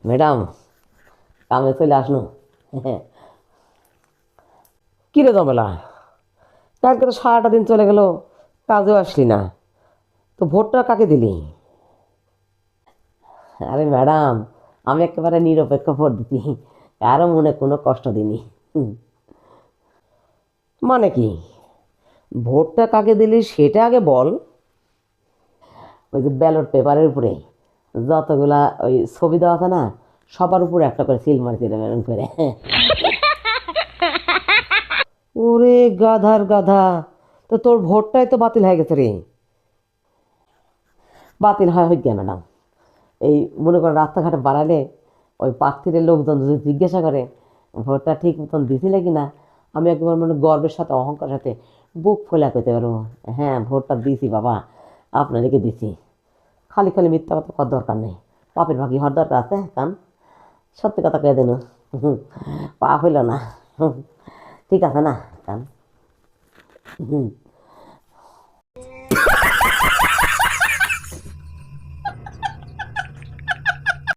Madam, কামে চলে আসনো। কী রে জমেলা, কালকে তো সারাটা দিন চলে গেল, কাজেও আসলি না, তো ভোটটা কাকে দিলি? আরে ম্যাডাম, আমি একেবারে নিরপেক্ষ ভোট দিতি, কারো মনে কোনো কষ্ট দিইনি। মানে কি, ভোটটা কাকে দিলি সেটা আগে বল। ওই যে ব্যালট পেপারের উপরে যতগুলা ওই ছবি দেওয়া আছে না, সবার উপরে একটা করে সিল মারছি এরকম করে। ওরে গাধার গাধা, তো তোর ভোটটাই তো বাতিল হয়ে গেছে রে। বাতিল হয় হই কেন ম্যাডাম? এই মনে করেন রাস্তাঘাটে বাড়ালে ওই প্রার্থীদের লোকজন যদি জিজ্ঞাসা করে ভোটটা ঠিক মতন দিছিলে কি না, আমি একবার মানে গর্বের সাথে অহংকারের সাথে বুক ফোলা করতে পারবো, হ্যাঁ ভোটটা দিছি বাবা, আপনাদেরকে দিছি। খালি খালি মিথ্যা কথা করার দরকার নেই, পাপের ভাগি হওয়ার দরকার আছে কান। সত্যি কথা কে দেন, পাপ হইল না, ঠিক আছে না কান। হুম।